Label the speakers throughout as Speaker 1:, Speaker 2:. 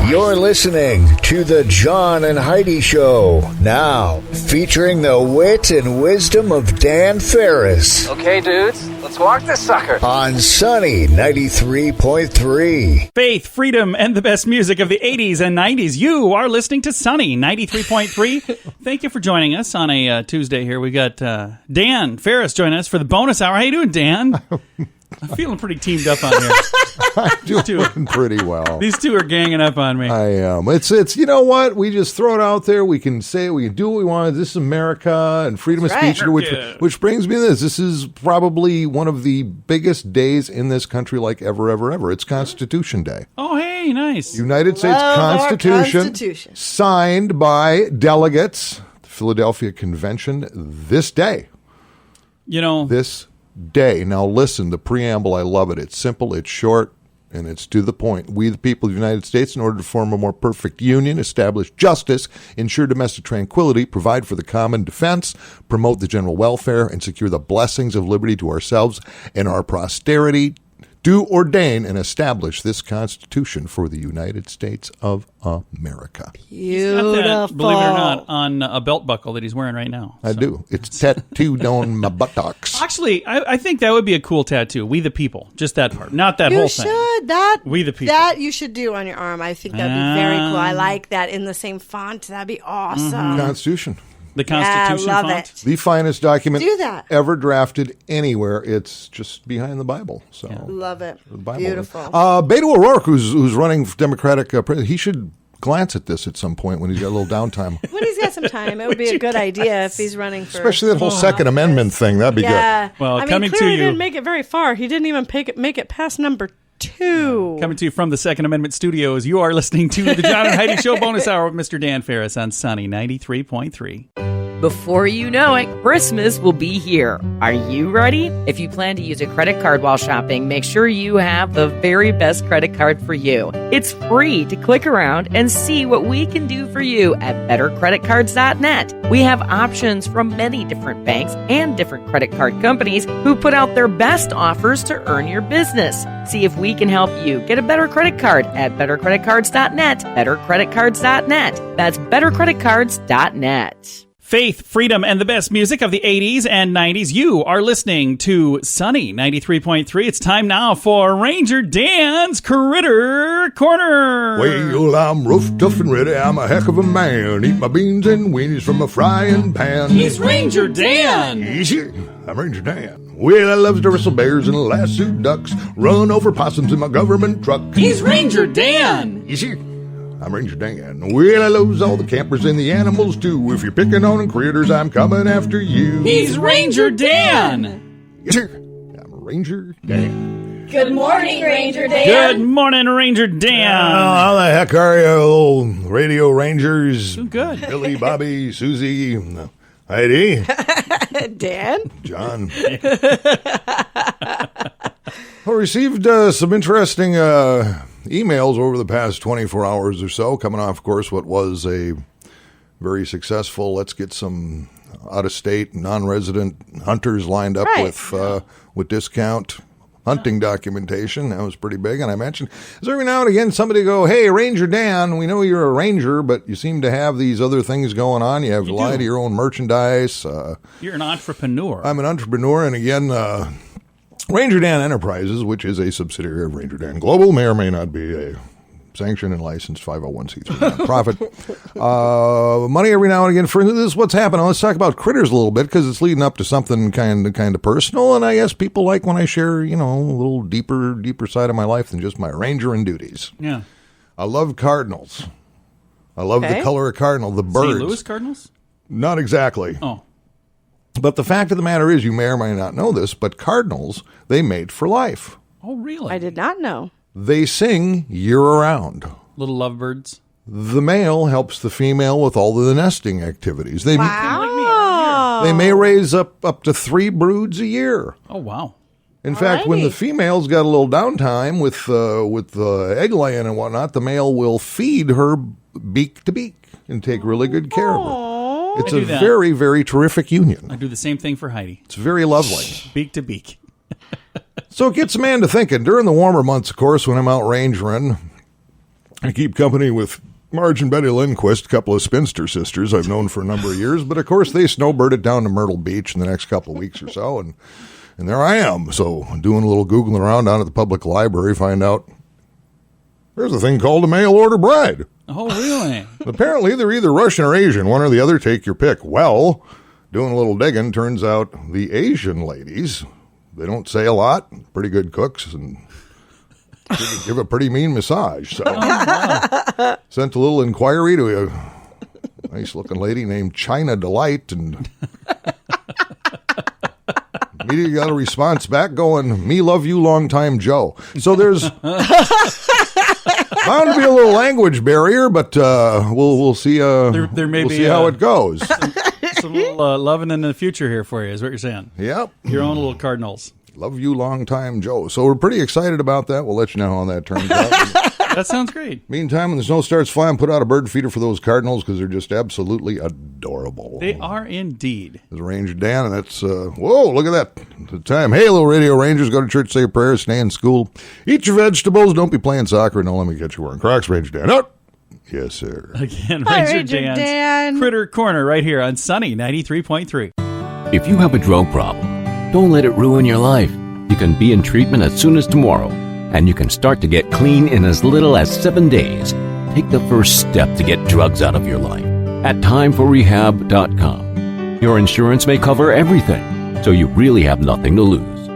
Speaker 1: You're listening to the John and Heidi Show, now featuring the wit and wisdom of Dan Farris.
Speaker 2: Okay, dudes, let's walk this sucker.
Speaker 1: On Sunny 93.3.
Speaker 3: Faith, freedom, and the best music of the 80s and 90s. You are listening to Sunny 93.3. Thank you for joining us on a Tuesday here. We got Dan Farris joining us for the bonus hour. How you doing, Dan? I'm feeling pretty teamed up on here.
Speaker 4: I'm doing pretty well.
Speaker 3: These two are ganging up on me.
Speaker 4: I am. It's you know what? We just throw it out there. We can say it. We can do what we want. This is America and freedom of speech. Which brings me to this. This is probably one of the biggest days in this country like ever. It's Constitution Day.
Speaker 3: Oh, hey, nice.
Speaker 4: United States Constitution signed by delegates, the Philadelphia Convention, this day.
Speaker 3: You know.
Speaker 4: This day. Now listen, the preamble, I love it. It's simple, it's short, and it's to the point. We, the people of the United States, in order to form a more perfect union, establish justice, ensure domestic tranquility, provide for the common defense, promote the general welfare, and secure the blessings of liberty to ourselves and our posterity, do ordain and establish this Constitution for the United States of America.
Speaker 3: Beautiful. He's got that, believe it or not, on a belt buckle that he's wearing right now.
Speaker 4: I do. It's tattooed on my buttocks.
Speaker 3: Actually, I think that would be a cool tattoo. We the people. Just that part. Not that whole thing.
Speaker 5: You should. That,
Speaker 3: we the people.
Speaker 5: That you should do on your arm. I think that would be very cool. I like that in the same font. That'd be awesome.
Speaker 4: Constitution.
Speaker 3: The Constitution
Speaker 5: love
Speaker 3: font?
Speaker 5: It.
Speaker 4: The finest document
Speaker 5: Do that.
Speaker 4: ever drafted anywhere. It's just behind the Bible. So
Speaker 5: Love it.
Speaker 4: Bible.
Speaker 5: Beautiful.
Speaker 4: Beto O'Rourke, who's running for Democratic president, he should glance at this at some point when he's got a little downtime.
Speaker 5: When he's got some time, it would be a good idea if he's running for...
Speaker 4: Especially that whole Second Amendment thing. That'd be good.
Speaker 3: Well,
Speaker 5: coming to you... He didn't make it very far. He didn't even make it past number 2.
Speaker 3: Coming to you from the Second Amendment studios, you are listening to the John and Heidi Show bonus hour with Mr. Dan Farris on Sunny 93.3.
Speaker 6: Before you know it, Christmas will be here. Are you ready? If you plan to use a credit card while shopping, make sure you have the very best credit card for you. It's free to click around and see what we can do for you at bettercreditcards.net. We have options from many different banks and different credit card companies who put out their best offers to earn your business. See if we can help you get a better credit card at bettercreditcards.net. Bettercreditcards.net. That's bettercreditcards.net.
Speaker 3: Faith, freedom, and the best music of the 80s and 90s. You are listening to Sunny 93.3. It's time now for Ranger Dan's Critter Corner.
Speaker 4: Well, I'm rough, tough, and ready. I'm a heck of a man. Eat my beans and weenies from a frying pan.
Speaker 3: He's Ranger Dan.
Speaker 4: Easy. I'm Ranger Dan. Well, I love to wrestle bears and lasso ducks. Run over possums in my government truck.
Speaker 3: He's Ranger Dan.
Speaker 4: Easy. I'm Ranger Dan. Well, I loves all the campers and the animals, too. If you're picking on critters, I'm coming after you.
Speaker 3: He's Ranger Dan.
Speaker 4: Yes, sir. I'm Ranger Dan.
Speaker 7: Good morning, Ranger Dan.
Speaker 3: Good morning, Ranger Dan.
Speaker 4: How the heck are you, old radio rangers?
Speaker 3: Doing good.
Speaker 4: Billy, Bobby, Susie, Heidi.
Speaker 5: Dan?
Speaker 4: John. I received some interesting emails over the past 24 hours or so, coming off, of course, what was a very successful, let's get some out-of-state, non-resident hunters lined up with discount hunting documentation. That was pretty big. And I mentioned, is every now and again somebody go, hey, Ranger Dan, we know you're a ranger, but you seem to have these other things going on. You have a lot of your own merchandise.
Speaker 3: You're an entrepreneur.
Speaker 4: I'm an entrepreneur. And again, Ranger Dan Enterprises, which is a subsidiary of Ranger Dan Global, may or may not be a sanctioned and licensed 501c3 nonprofit. Money every now and again. For this is what's happening. Let's talk about critters a little bit because it's leading up to something kind of personal. And I guess people like when I share, a little deeper side of my life than just my rangering duties.
Speaker 3: Yeah.
Speaker 4: I love cardinals. I love the color of cardinal, the birds.
Speaker 3: St. Louis Cardinals?
Speaker 4: Not exactly.
Speaker 3: Oh.
Speaker 4: But the fact of the matter is, you may or may not know this, but cardinals, they mate for life.
Speaker 3: Oh, really?
Speaker 5: I did not know.
Speaker 4: They sing year-round.
Speaker 3: Little lovebirds.
Speaker 4: The male helps the female with all of the nesting activities. They
Speaker 5: Wow.
Speaker 4: They may raise up to 3 broods a year.
Speaker 3: Oh, wow.
Speaker 4: In fact, when the female's got a little downtime with egg laying and whatnot, the male will feed her beak to beak and take really good care of her. It's a very, very terrific union.
Speaker 3: I do the same thing for Heidi.
Speaker 4: It's very lovely.
Speaker 3: Beak to beak.
Speaker 4: So it gets a man to thinking. During the warmer months, of course, when I'm out rangering, I keep company with Marge and Betty Lindquist, a couple of spinster sisters I've known for a number of years. But, of course, they snowbirded down to Myrtle Beach in the next couple of weeks or so. And there I am. So doing a little Googling around down at the public library, find out there's a thing called a mail-order bride.
Speaker 3: Oh, really?
Speaker 4: Apparently, they're either Russian or Asian, one or the other, take your pick. Well, doing a little digging, turns out the Asian ladies, they don't say a lot, pretty good cooks, and give a pretty mean massage. So, sent a little inquiry to a nice-looking lady named China Delight, and immediately got a response back going, "Me love you, long time Joe." So there's bound to be a little language barrier, but we'll see.
Speaker 3: There may
Speaker 4: we'll
Speaker 3: be
Speaker 4: see how it goes.
Speaker 3: some little loving in the future here for you, is what you're saying.
Speaker 4: Yep,
Speaker 3: Your own little Cardinals.
Speaker 4: love you, long time Joe. So we're pretty excited about that. We'll let you know how that turns out.
Speaker 3: That sounds great.
Speaker 4: Meantime, when the snow starts flying, put out a bird feeder for those Cardinals because they're just absolutely adorable.
Speaker 3: They are indeed.
Speaker 4: There's Ranger Dan, and that's, whoa, look at that. The time. Hey, little radio rangers, go to church, say a prayer, stay in school, eat your vegetables, don't be playing soccer, and don't let me get you wearing Crocs, Ranger Dan. Out. Yes, sir.
Speaker 3: Again,
Speaker 5: Hi,
Speaker 3: Ranger
Speaker 5: Ranger
Speaker 3: Dan's
Speaker 5: Dan.
Speaker 3: Critter Corner right here on Sunny 93.3.
Speaker 8: If you have a drug problem, don't let it ruin your life. You can be in treatment as soon as tomorrow, and you can start to get clean in as little as 7 days. Take the first step to get drugs out of your life at timeforrehab.com. Your insurance may cover everything, so you really have nothing to lose.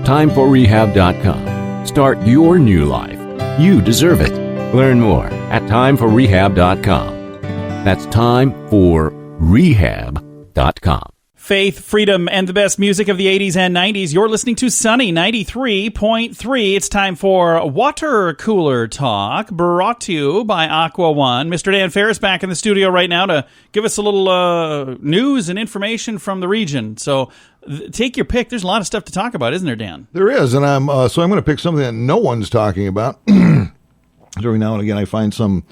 Speaker 8: Timeforrehab.com. Start your new life. You deserve it. Learn more at timeforrehab.com. That's timeforrehab.com.
Speaker 3: Faith, freedom, and the best music of the 80s and 90s. You're listening to Sunny 93.3. It's time for Water Cooler Talk, brought to you by Aqua One. Mr. Dan Farris back in the studio right now to give us a little news and information from the region. So take your pick. There's a lot of stuff to talk about, isn't there, Dan?
Speaker 4: There is, and I'm going to pick something that no one's talking about. Every now and again, I find some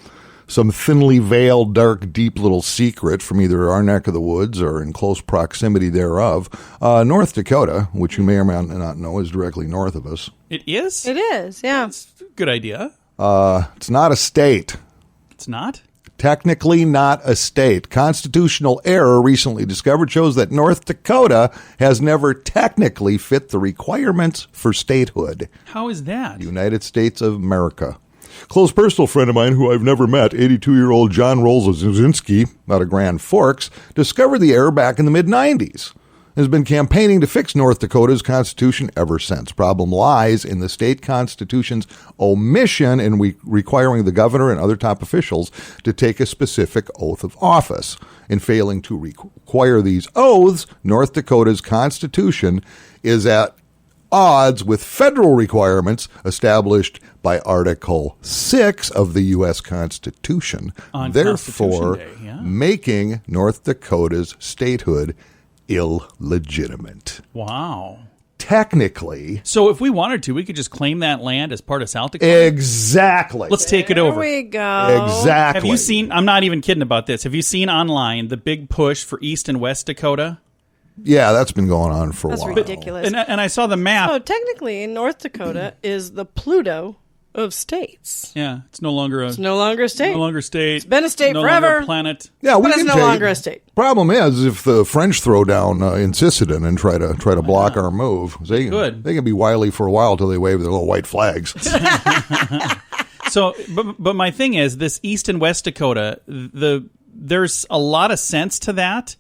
Speaker 4: thinly veiled, dark, deep little secret from either our neck of the woods or in close proximity thereof. North Dakota, which you may or may not know, is directly north of us.
Speaker 3: It is?
Speaker 5: It is, yeah.
Speaker 3: It's a good idea.
Speaker 4: It's not a state.
Speaker 3: It's not?
Speaker 4: Technically not a state. Constitutional error recently discovered shows that North Dakota has never technically fit the requirements for statehood.
Speaker 3: How is that?
Speaker 4: United States of America. Close personal friend of mine who I've never met, 82-year-old John Rolzozinski out of Grand Forks, discovered the error back in the mid-'90s. Has been campaigning to fix North Dakota's constitution ever since. Problem lies in the state constitution's omission in requiring the governor and other top officials to take a specific oath of office. In failing to require these oaths, North Dakota's constitution is at odds with federal requirements established by Article 6 of the U.S. Constitution,
Speaker 3: on
Speaker 4: therefore
Speaker 3: Constitution Day, yeah.
Speaker 4: making North Dakota's statehood illegitimate.
Speaker 3: Wow.
Speaker 4: Technically.
Speaker 3: So if we wanted to, we could just claim that land as part of South Dakota?
Speaker 4: Exactly.
Speaker 3: Let's take it over.
Speaker 5: There we go.
Speaker 4: Exactly.
Speaker 3: Have you seen, I'm not even kidding about this, have you seen online the big push for East and West Dakota?
Speaker 4: Yeah, that's been going on for a
Speaker 5: That's
Speaker 4: while.
Speaker 5: ridiculous.
Speaker 3: And I saw the map.
Speaker 5: So technically, North Dakota is the Pluto of states.
Speaker 3: Yeah, it's no longer a
Speaker 5: It's no longer a state.
Speaker 3: no longer state.
Speaker 5: It's been a state
Speaker 3: no
Speaker 5: forever.
Speaker 3: Longer a planet.
Speaker 4: Yeah, we
Speaker 5: But it's
Speaker 4: can
Speaker 5: no
Speaker 4: take
Speaker 5: longer
Speaker 4: it.
Speaker 5: a state.
Speaker 4: Problem is, if the French throw down in Sisseton and try to block our move, they can be wily for a while till they wave their little white flags.
Speaker 3: So, but my thing is, this East and West Dakota, there's a lot of sense to that.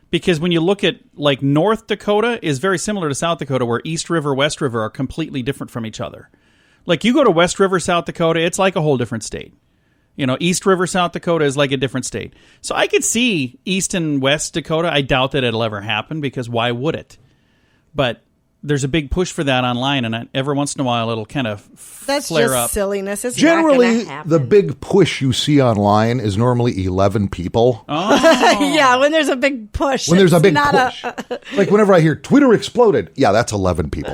Speaker 3: Because when you look at, like, North Dakota is very similar to South Dakota, where East River, West River are completely different from each other. Like, you go to West River, South Dakota, it's like a whole different state. You know, East River, South Dakota is like a different state. So I could see East and West Dakota. I doubt that it'll ever happen, because why would it? But there's a big push for that online, and every once in a while it'll kind of
Speaker 5: That's
Speaker 3: flare
Speaker 5: just
Speaker 3: up.
Speaker 5: silliness. It's
Speaker 4: Generally,
Speaker 5: not gonna happen.
Speaker 4: the big push you see online is normally 11 people.
Speaker 5: Yeah, when there's a big push.
Speaker 4: When there's a
Speaker 5: it's
Speaker 4: big
Speaker 5: not
Speaker 4: push. Like whenever I hear Twitter exploded, yeah, that's 11 people.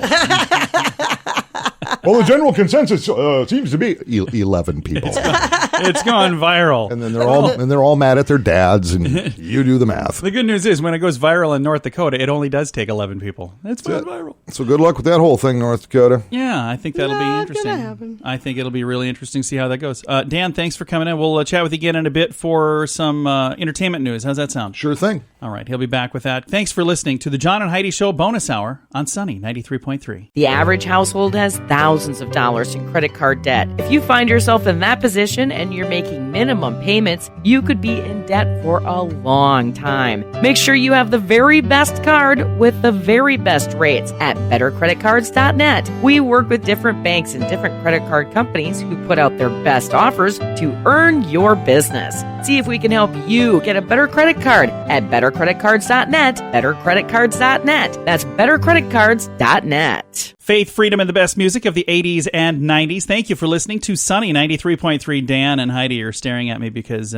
Speaker 4: Well, the general consensus seems to be 11 people.
Speaker 3: It's gone viral.
Speaker 4: And then they're all mad at their dads, and you do the math.
Speaker 3: The good news is, when it goes viral in North Dakota, it only does take 11 people. It's gone viral.
Speaker 4: So good luck with that whole thing, North Dakota.
Speaker 3: Yeah, I think that'll be interesting.
Speaker 5: Gonna happen.
Speaker 3: I think it'll be really interesting to see how that goes. Dan, thanks for coming in. We'll chat with you again in a bit for some entertainment news. How's that sound?
Speaker 4: Sure thing.
Speaker 3: All right, he'll be back with that. Thanks for listening to the John and Heidi Show bonus hour on Sunny 93.3.
Speaker 6: The average household has thousands of dollars in credit card debt. If you find yourself in that position and you're making minimum payments, you could be in debt for a long time. Make sure you have the very best card with the very best rates at bettercreditcards.net. We work with different banks and different credit card companies who put out their best offers to earn your business. See if we can help you get a better credit card at bettercreditcards.net, bettercreditcards.net. That's bettercreditcards.net.
Speaker 3: Faith, freedom, and the best music of the 80s and 90s. Thank you for listening to Sunny 93.3. Dan and Heidi are staring at me because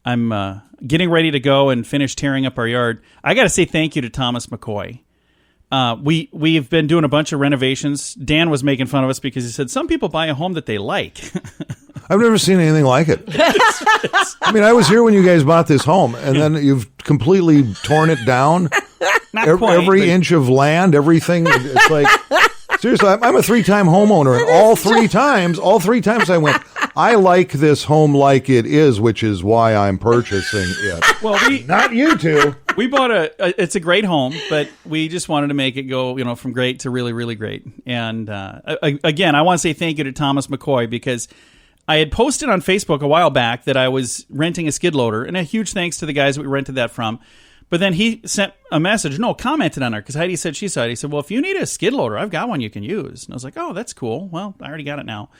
Speaker 3: I'm getting ready to go and finish tearing up our yard. I got to say thank you to Thomas McCoy. We've been doing a bunch of renovations. Dan was making fun of us because he said some people buy a home that they like.
Speaker 4: I've never seen anything like it. I mean, I was here when you guys bought this home, and then you've completely torn it down.
Speaker 3: Not quite,
Speaker 4: every
Speaker 3: but-
Speaker 4: inch of land, everything. It's like, seriously, I'm a 3-time homeowner, and all three times I went, I like this home like it is, which is why I'm purchasing it.
Speaker 3: Well,
Speaker 4: Not you two.
Speaker 3: we bought it's a great home, but we just wanted to make it go, from great to really, really great. And again, I want to say thank you to Thomas McCoy because I had posted on Facebook a while back that I was renting a skid loader, and a huge thanks to the guys that we rented that from. But then he sent a message, commented on her, because Heidi said she saw it. He said, well, if you need a skid loader, I've got one you can use. And I was like, oh, that's cool. Well, I already got it now.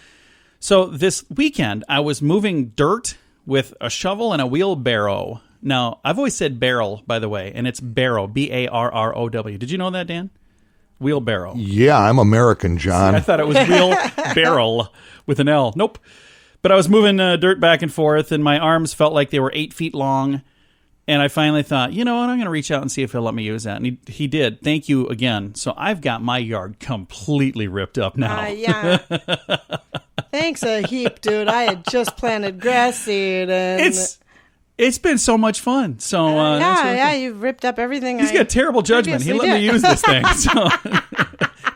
Speaker 3: So this weekend, I was moving dirt with a shovel and a wheelbarrow. Now, I've always said barrel, by the way, and it's barrow, B-A-R-R-O-W. Did you know that, Dan? Wheelbarrow.
Speaker 4: Yeah, I'm American, John.
Speaker 3: I thought it was wheel barrel with an L. Nope. But I was moving dirt back and forth, and my arms felt like they were 8 feet long. And I finally thought, you know what, I'm going to reach out and see if he'll let me use that. And he did. Thank you again. So I've got my yard completely ripped up now.
Speaker 5: Yeah. Thanks a heap, dude. I had just planted grass seed. And
Speaker 3: It's been so much fun. So
Speaker 5: you've ripped up everything.
Speaker 3: He's got terrible judgment. He let me use this thing. So.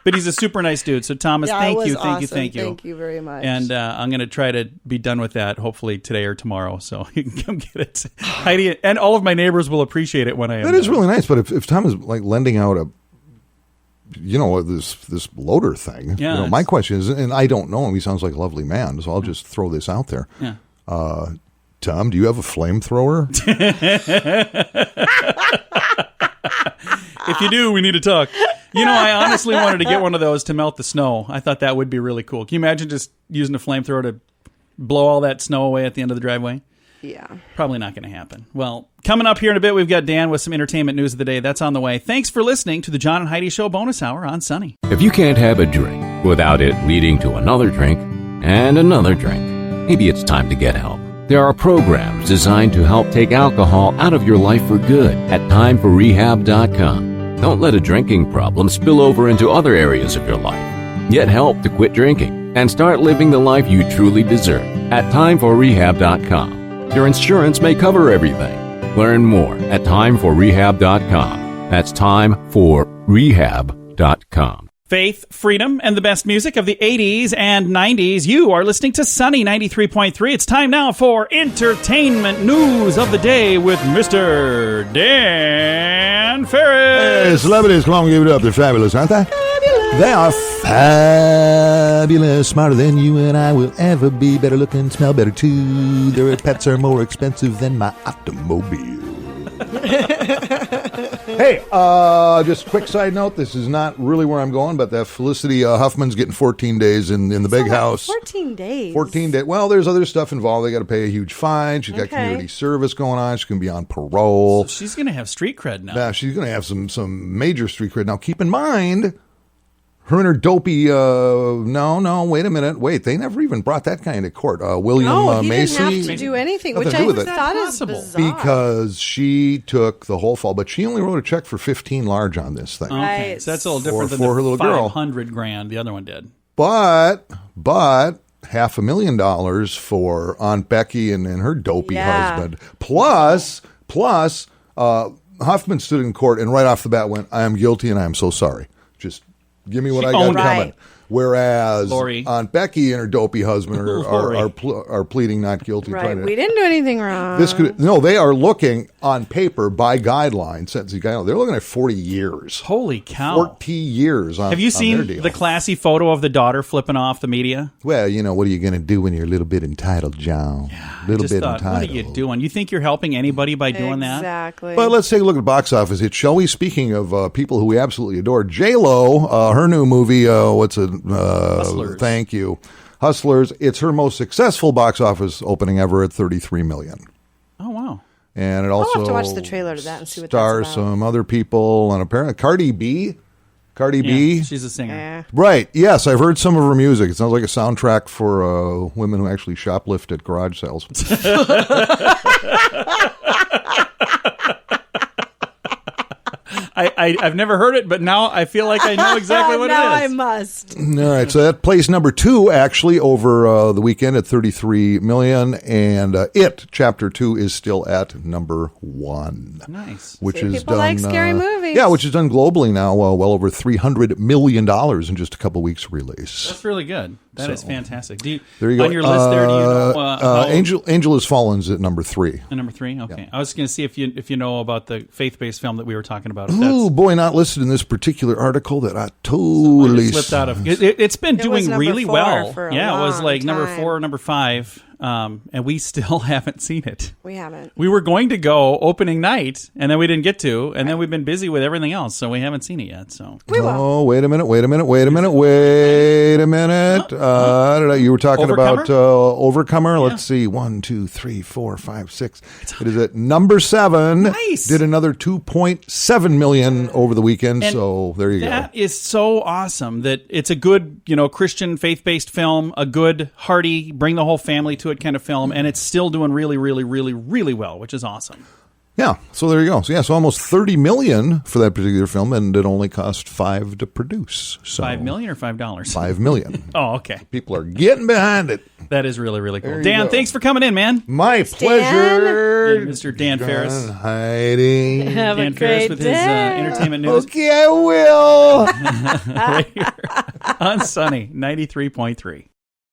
Speaker 3: But he's a super nice dude. So Thomas, thank you.
Speaker 5: Thank you very much.
Speaker 3: And I'm going to try to be done with that hopefully today or tomorrow. So you can come get it. Heidi and all of my neighbors will appreciate it when I am.
Speaker 4: That is really nice. But if Tom is like lending out this loader thing,
Speaker 3: Yeah,
Speaker 4: my question is, and I don't know him. He sounds like a lovely man, so I'll just throw this out there.
Speaker 3: Yeah.
Speaker 4: Tom, do you have a flamethrower?
Speaker 3: If you do, we need to talk. I honestly wanted to get one of those to melt the snow. I thought that would be really cool. Can you imagine just using a flamethrower to blow all that snow away at the end of the driveway?
Speaker 5: Yeah.
Speaker 3: Probably not going to happen. Well, coming up here in a bit, we've got Dan with some entertainment news of the day. That's on the way. Thanks for listening to the John and Heidi Show bonus hour on Sunny.
Speaker 8: If you can't have a drink without it leading to another drink and another drink, maybe it's time to get help. There are programs designed to help take alcohol out of your life for good at timeforrehab.com. Don't let a drinking problem spill over into other areas of your life. Get help to quit drinking and start living the life you truly deserve at timeforrehab.com. Your insurance may cover everything. Learn more at timeforrehab.com. That's timeforrehab.com.
Speaker 3: Faith, freedom, and the best music of the 80s and 90s. You are listening to Sunny 93.3. It's time now for entertainment news of the day with Mr. Dan Farris.
Speaker 4: Hey, celebrities, come on, give it up. They're fabulous, aren't they? Fabulous. They are fabulous, smarter than you and I will ever be, better looking, smell better too. Their pets are more expensive than my automobile. Hey, just a quick side note. This is not really where I'm going, but that Felicity Huffman's getting 14 days in the big house.
Speaker 5: 14 days?
Speaker 4: 14 days. Well, there's other stuff involved. They got to pay a huge fine. She's got community service going on. She's going to be on parole.
Speaker 3: So she's going to have street cred now.
Speaker 4: Yeah, she's going to have some major street cred. Now, keep in mind, her and her dopey, no, wait a minute. Wait, they never even brought that guy into court. William Macy.
Speaker 5: Didn't have to do anything,
Speaker 4: Nothing
Speaker 5: which
Speaker 4: to do
Speaker 5: I
Speaker 4: with it.
Speaker 5: thought is bizarre.
Speaker 4: Because she took the whole fall, but she only wrote a check for 15 large on this thing.
Speaker 3: Okay,
Speaker 5: Right.
Speaker 3: so that's a little different than
Speaker 4: For her
Speaker 3: the
Speaker 4: little girl.
Speaker 3: $500,000 the other one did.
Speaker 4: But $500,000 for Aunt Becky and her dopey husband. Plus, Huffman stood in court and right off the bat went, I am guilty and I am so sorry. Just give me what
Speaker 3: She
Speaker 4: I got
Speaker 3: owned it.
Speaker 4: coming.
Speaker 5: Right.
Speaker 4: Whereas
Speaker 3: Lori.
Speaker 4: Aunt Becky and her dopey husband are pleading not guilty.
Speaker 5: Right.
Speaker 4: trying to-
Speaker 5: We didn't do anything wrong.
Speaker 4: they are looking on paper by guidelines, sentencing guidelines. They're looking at 40 years.
Speaker 3: Holy cow.
Speaker 4: 40 years on
Speaker 3: Have you
Speaker 4: on their
Speaker 3: seen
Speaker 4: deal.
Speaker 3: the classy photo of the daughter flipping off the media?
Speaker 4: Well, what are you going to do when you're a little bit entitled, John? Little
Speaker 3: Just
Speaker 4: bit
Speaker 3: thought,
Speaker 4: entitled.
Speaker 3: what are you doing? You think you're helping anybody by doing that?
Speaker 5: Exactly.
Speaker 4: But let's take a look at the box office hit, shall we? Speaking of people who we absolutely adore, J-Lo, her new movie,
Speaker 3: Hustlers.
Speaker 4: Thank you. Hustlers. It's her most successful box office opening ever at $33 million.
Speaker 3: Oh, wow.
Speaker 4: And it also
Speaker 5: have to watch the trailer to that and see what that's
Speaker 4: stars
Speaker 5: about.
Speaker 4: some other people, and apparently Cardi B.
Speaker 3: Yeah, she's a singer.
Speaker 4: Right. Yes, I've heard some of her music. It sounds like a soundtrack for women who actually shoplift at garage sales.
Speaker 3: I've never heard it, but now I feel like I know exactly what
Speaker 5: now
Speaker 3: it
Speaker 5: I
Speaker 3: is.
Speaker 5: must.
Speaker 4: All right, so that plays number 2 actually over the weekend at $33 million, and It Chapter 2 is still at number 1.
Speaker 3: Nice.
Speaker 4: Which
Speaker 5: See,
Speaker 4: is
Speaker 5: people like scary movies.
Speaker 4: Yeah, which is done globally now, well over $300 million in just a couple weeks release.
Speaker 3: That's really good. That is fantastic. Do you,
Speaker 4: There you go.
Speaker 3: On your list there, do you know how-
Speaker 4: Angel Has Fallen's at number 3.
Speaker 3: Number 3? Okay. I was going to see if you know about the faith-based film that we were talking about. If
Speaker 4: Oh
Speaker 3: that's
Speaker 4: boy, not listed in this particular article that I totally
Speaker 3: slipped out of. It's been
Speaker 5: It was
Speaker 3: doing
Speaker 5: number
Speaker 3: really
Speaker 5: 4
Speaker 3: well.
Speaker 5: for a
Speaker 3: Yeah, it was
Speaker 5: long
Speaker 3: like number
Speaker 5: time.
Speaker 3: 4 or number 5, and we still haven't seen it.
Speaker 5: We haven't.
Speaker 3: We were going to go opening night, and then we didn't get to, and then we've been busy with everything else, so we haven't seen it yet. So
Speaker 5: We will.
Speaker 4: Oh, wait a minute. You were talking about Overcomer. Let's see. 1, 2, 3, 4, 5, 6. It is at number 7.
Speaker 3: Nice.
Speaker 4: Did another 2.7 million over the weekend.
Speaker 3: And
Speaker 4: so there you go.
Speaker 3: That is so awesome that it's a good, Christian faith-based film, a good, hearty, bring the whole family to it kind of film, and it's still doing really, really, really, really well, which is awesome.
Speaker 4: Yeah. So there you go. So almost 30 million for that particular film, and it only cost $5 to produce. So
Speaker 3: $5 million or $5?
Speaker 4: $5 million.
Speaker 3: Oh, okay.
Speaker 4: People are getting behind it.
Speaker 3: That is really, really cool.
Speaker 4: There you
Speaker 3: Dan,
Speaker 4: go.
Speaker 3: thanks for coming in, man.
Speaker 4: My pleasure.
Speaker 3: Yeah, Mr. Dan Farris.
Speaker 4: John Heidi.
Speaker 5: Have
Speaker 3: Dan
Speaker 5: a
Speaker 3: Farris
Speaker 5: great
Speaker 3: with
Speaker 5: day.
Speaker 3: his entertainment news
Speaker 4: Okay, I will.
Speaker 3: right here on Sunny 93.3.